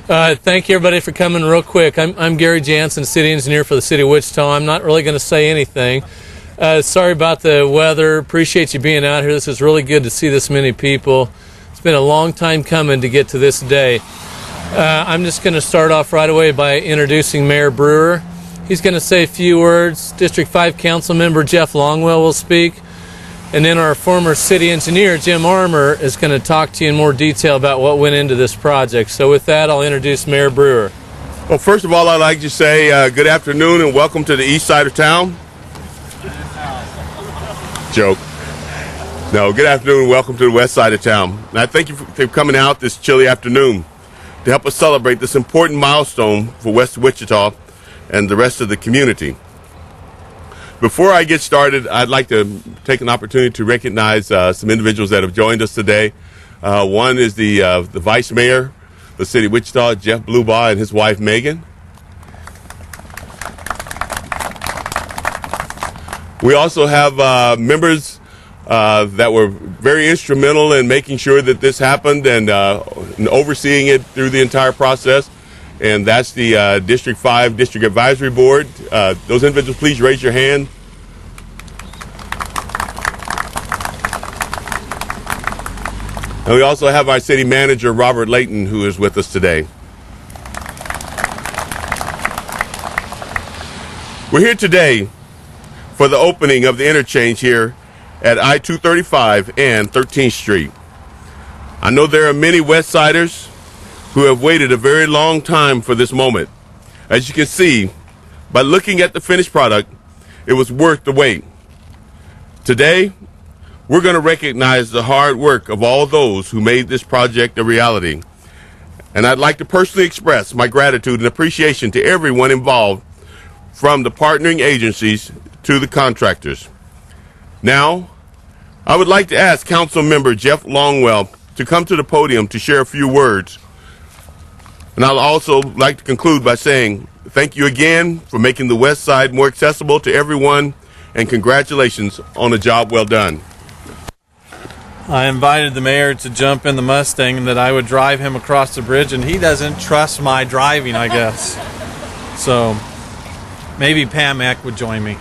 Thank you, everybody, for coming real quick. I'm Gary Jansen, city engineer for the city of Wichita. I'm not really going to say anything. Sorry about the weather. Appreciate you being out here. This is really good to see this many people. It's been a long time coming to get to this day. I'm just going to start off right away by introducing Mayor Brewer. He's going to say a few words. District 5 Council Member Jeff Longwell will speak. And then our former city engineer, Jim Armour, is going to talk to you in more detail about what went into this project. So with that, I'll introduce Mayor Brewer. Well, first of all, I'd like to say good afternoon and welcome to the east side of town. Joke. No, good afternoon and welcome to the west side of town. And I thank you for coming out this chilly afternoon to help us celebrate this important milestone for West Wichita and the rest of the community. Before I get started, I'd like to take an opportunity to recognize some individuals that have joined us today. One is the Vice Mayor of the City of Wichita, Jeff Blubaugh, and his wife, Megan. We also have members that were very instrumental in making sure that this happened and overseeing it through the entire process. And that's the District 5 District Advisory Board. Those individuals, please raise your hand. And we also have our city manager, Robert Layton, who is with us today. We're here today for the opening of the interchange here at I-235 and 13th Street. I know there are many West Siders who have waited a very long time for this moment. As you can see, by looking at the finished product, it was worth the wait. Today, we're going to recognize the hard work of all those who made this project a reality. And I'd like to personally express my gratitude and appreciation to everyone involved, from the partnering agencies to the contractors. Now, I would like to ask Council Member Jeff Longwell to come to the podium to share a few words. And I'll also like to conclude by saying thank you again for making the West Side more accessible to everyone, and congratulations on a job well done. I invited the mayor to jump in the Mustang and that I would drive him across the bridge, and he doesn't trust my driving, I guess. So maybe Pam Eck would join me.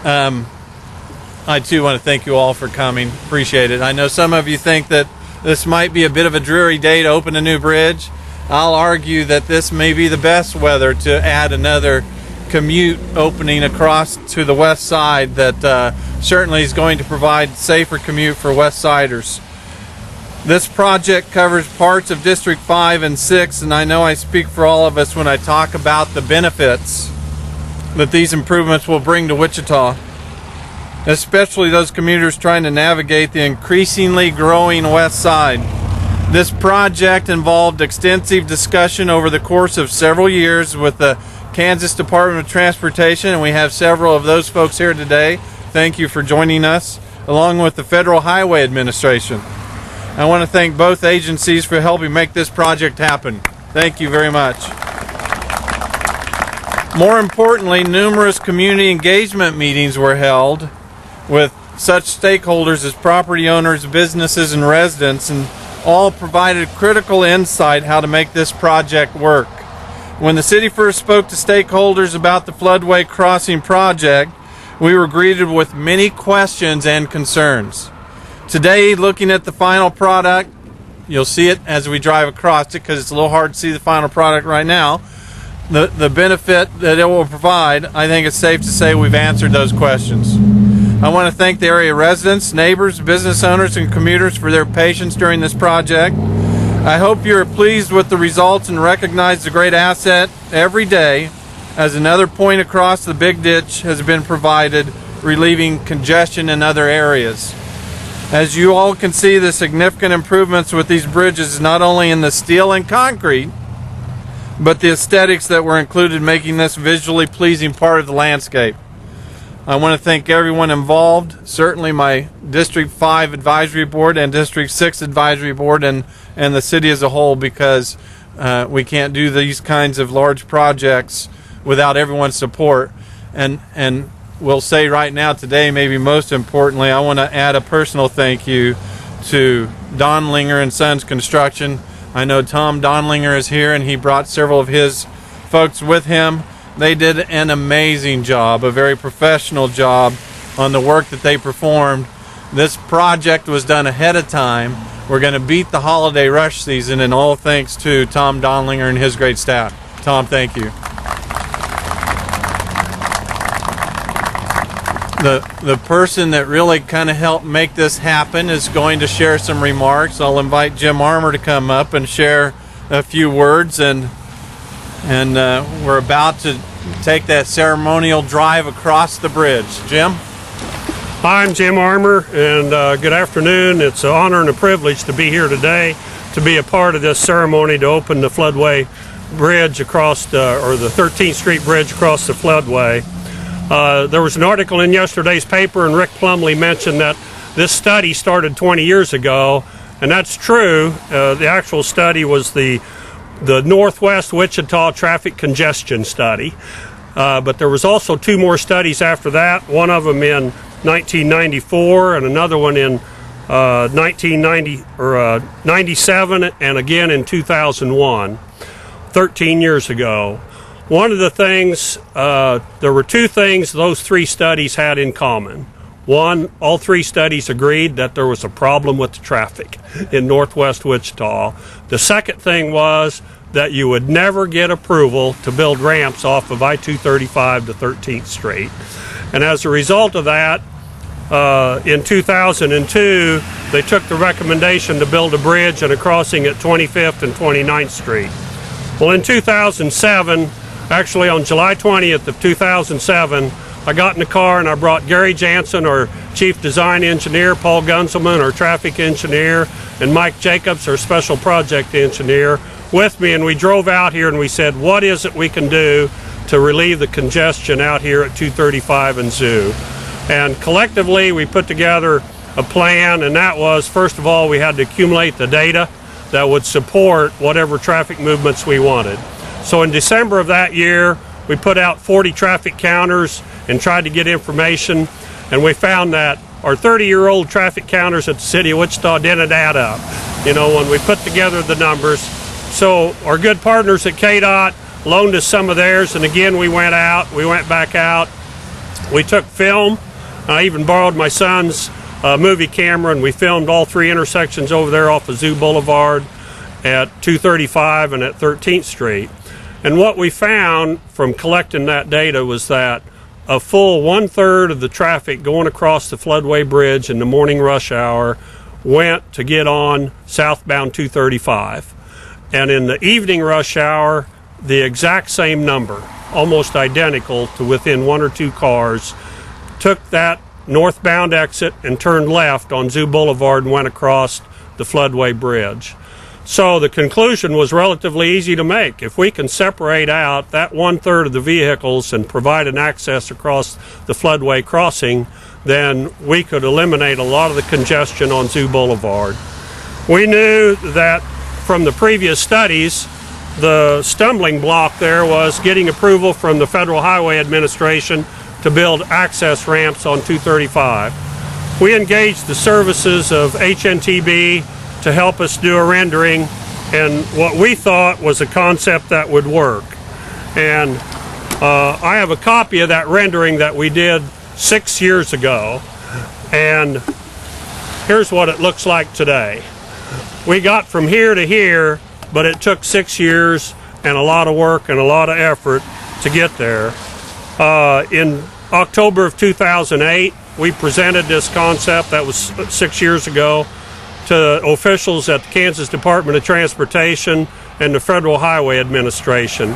I too want to thank you all for coming. Appreciate it. I know some of you think that this might be a bit of a dreary day to open a new bridge. I'll argue that this may be the best weather to add another commute opening across to the west side that certainly is going to provide safer commute for West Siders. This project covers parts of District 5 and 6, and I know I speak for all of us when I talk about the benefits that these improvements will bring to Wichita, especially those commuters trying to navigate the increasingly growing west side. This project involved extensive discussion over the course of several years with the Kansas Department of Transportation, and we have several of those folks here today. Thank you for joining us, along with the Federal Highway Administration. I want to thank both agencies for helping make this project happen. Thank you very much. More importantly, numerous community engagement meetings were held with such stakeholders as property owners, businesses, and residents, and all provided critical insight how to make this project work. When the city first spoke to stakeholders about the Floodway crossing project, we were greeted with many questions and concerns. Today, looking at the final product, you'll see it as we drive across it because it's a little hard to see the final product right now. The benefit that it will provide, I think it's safe to say we've answered those questions. I want to thank the area residents, neighbors, business owners, and commuters for their patience during this project. I hope you are pleased with the results and recognize the great asset every day as another point across the big ditch has been provided, relieving congestion in other areas. As you all can see, the significant improvements with these bridges, not only in the steel and concrete, but the aesthetics that were included, making this visually pleasing part of the landscape. I want to thank everyone involved, certainly my District 5 Advisory Board and District 6 Advisory Board and the city as a whole, because we can't do these kinds of large projects without everyone's support. And we'll say right now today, maybe most importantly, I want to add a personal thank you to Don Linger and Sons Construction. I know Tom Donlinger is here, and he brought several of his folks with him. They did an amazing job, a very professional job on the work that they performed. This project was done ahead of time. We're going to beat the holiday rush season, and all thanks to Tom Donlinger and his great staff. Tom, thank you. The person that really kind of helped make this happen is going to share some remarks. I'll invite Jim Armour to come up and share a few words, and we're about to take that ceremonial drive across the bridge. Jim? Hi, I'm Jim Armour, and good afternoon. It's an honor and a privilege to be here today to be a part of this ceremony to open the Floodway Bridge across the 13th Street Bridge across the Floodway. There was an article in yesterday's paper, and Rick Plumley mentioned that this study started 20 years ago, and that's true. The actual study was the Northwest Wichita Traffic Congestion Study. But there was also two more studies after that, one of them in 1994 and another one in 97 and again in 2001, 13 years ago. One of the things, there were two things those three studies had in common. One, all three studies agreed that there was a problem with the traffic in Northwest Wichita. The second thing was that you would never get approval to build ramps off of I-235 to 13th Street. And as a result of that, in 2002, they took the recommendation to build a bridge and a crossing at 25th and 29th Street. Well, in 2007, actually on July 20th of 2007, I got in the car and I brought Gary Jansen, our chief design engineer, Paul Gunzelman, our traffic engineer, and Mike Jacobs, our special project engineer, with me, and we drove out here and we said, what is it we can do to relieve the congestion out here at 235 and Zoo? And collectively we put together a plan, and that was, first of all, we had to accumulate the data that would support whatever traffic movements we wanted. So in December of that year, we put out 40 traffic counters and tried to get information, and we found that our 30-year-old traffic counters at the city of Wichita didn't add up, when we put together the numbers. So our good partners at KDOT loaned us some of theirs, and again we went back out. We took film. I even borrowed my son's movie camera, and we filmed all three intersections over there off of Zoo Boulevard at 235 and at 13th Street. And what we found from collecting that data was that a full 1/3 of the traffic going across the Floodway Bridge in the morning rush hour went to get on southbound 235. And in the evening rush hour, the exact same number, almost identical to within one or two cars, took that northbound exit and turned left on Zoo Boulevard and went across the Floodway Bridge. So the conclusion was relatively easy to make. If we can separate out that 1/3 of the vehicles and provide an access across the Floodway crossing, then we could eliminate a lot of the congestion on Zoo Boulevard. We knew that from the previous studies, the stumbling block there was getting approval from the Federal Highway Administration to build access ramps on 235. We engaged the services of HNTB to help us do a rendering and what we thought was a concept that would work. And I have a copy of that rendering that we did 6 years ago, and here's what it looks like today. We got from here to here, but it took 6 years and a lot of work and a lot of effort to get there. In October of 2008, we presented this concept, that was 6 years ago, to officials at the Kansas Department of Transportation and the Federal Highway Administration.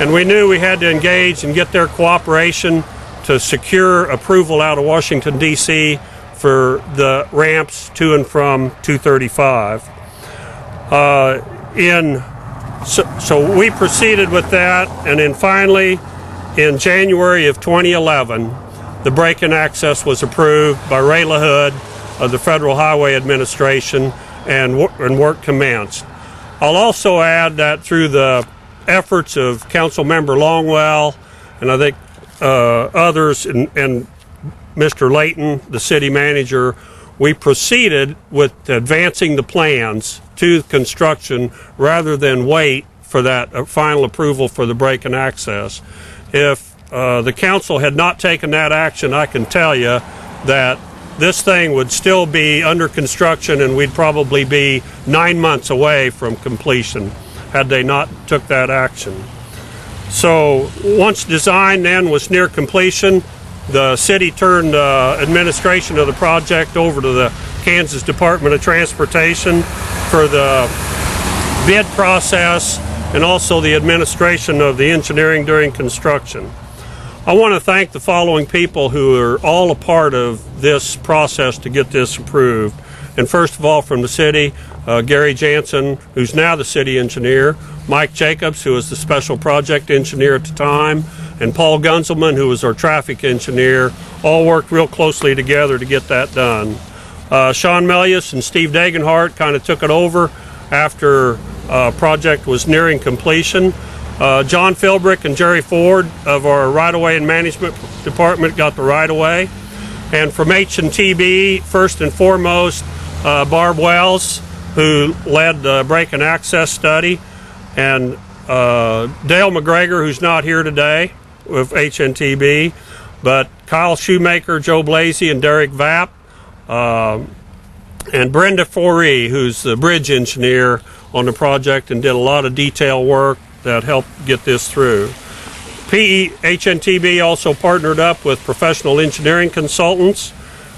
And we knew we had to engage and get their cooperation to secure approval out of Washington, D.C. for the ramps to and from 235. So we proceeded with that, and then finally, in January of 2011, the break-in access was approved by Ray LaHood of the Federal Highway Administration, and work commenced. I'll also add that through the efforts of Councilmember Longwell and I think others, and Mr. Layton, the city manager, we proceeded with advancing the plans to construction rather than wait for that final approval for the break and access. If the council had not taken that action, I can tell you that this thing would still be under construction and we'd probably be 9 months away from completion had they not took that action. So once design then was near completion, the city turned administration of the project over to the Kansas Department of Transportation for the bid process and also the administration of the engineering during construction. I want to thank the following people who are all a part of this process to get this approved. And first of all, from the city, Gary Jansen, who's now the city engineer, Mike Jacobs, who was the special project engineer at the time, and Paul Gunzelman, who was our traffic engineer, all worked real closely together to get that done. Sean Melius and Steve Dagenhart kind of took it over after project was nearing completion. John Philbrick and Jerry Ford of our right-of-way and management department got the right-of-way. And from H&TB, first and foremost, Barb Wells, who led the break and access study, and Dale McGregor, who's not here today with H&TB, but Kyle Shoemaker, Joe Blasey, and Derek Vapp, and Brenda Foree, who's the bridge engineer on the project and did a lot of detail work that helped get this through. H&TB also partnered up with professional engineering consultants,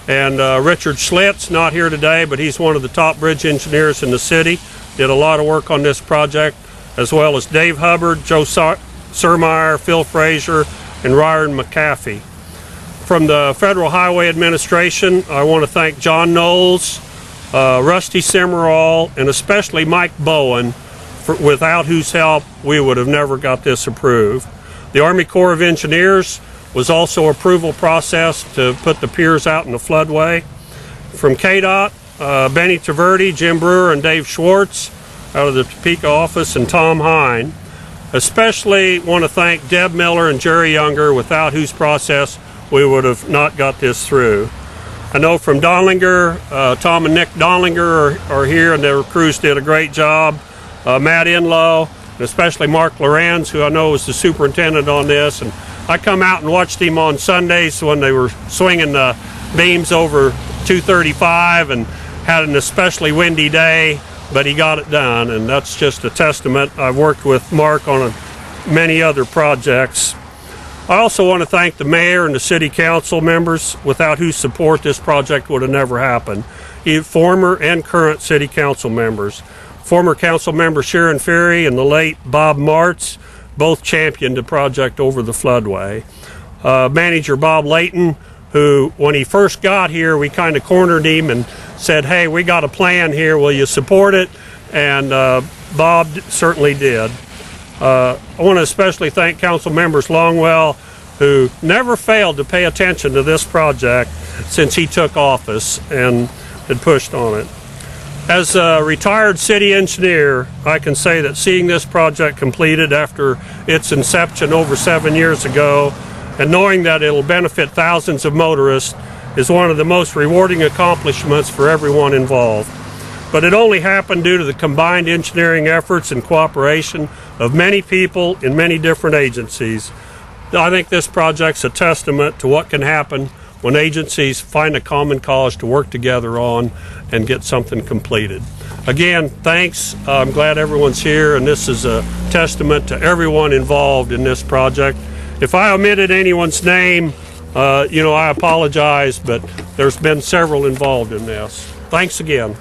and Richard Schlitz, not here today, but he's one of the top bridge engineers in the city, did a lot of work on this project, as well as Dave Hubbard, Joe Surmeyer, Phil Frazier, and Ryan McAfee. From the Federal Highway Administration, I want to thank John Knowles, Rusty Simmerall, and especially Mike Bowen, without whose help we would have never got this approved. The Army Corps of Engineers was also approval process to put the piers out in the floodway. From KDOT, Benny Taverdi, Jim Brewer, and Dave Schwartz out of the Topeka office, and Tom Hine. Especially want to thank Deb Miller and Jerry Younger, without whose process we would have not got this through. I know from Donlinger, Tom and Nick Donlinger are here, and their crews did a great job. Matt Inlow, and especially Mark Lorenz, who I know is the superintendent on this. And I come out and watched him on Sundays when they were swinging the beams over 235 and had an especially windy day, but he got it done, and that's just a testament. I've worked with Mark on many other projects. I also want to thank the mayor and the city council members, without whose support this project would have never happened. Former and current city council members. Former council member Sharon Ferry and the late Bob Martz both championed the project over the floodway. Manager Bob Layton, who when he first got here, we kind of cornered him and said, hey, we got a plan here, will you support it? And Bob certainly did. I want to especially thank council members Longwell, who never failed to pay attention to this project since he took office and had pushed on it. As a retired city engineer, I can say that seeing this project completed after its inception over 7 years ago, and knowing that it'll benefit thousands of motorists, is one of the most rewarding accomplishments for everyone involved. But it only happened due to the combined engineering efforts and cooperation of many people in many different agencies. I think this project's a testament to what can happen when agencies find a common cause to work together on and get something completed. Again, thanks. I'm glad everyone's here, and this is a testament to everyone involved in this project. If I omitted anyone's name, I apologize, but there's been several involved in this. Thanks again.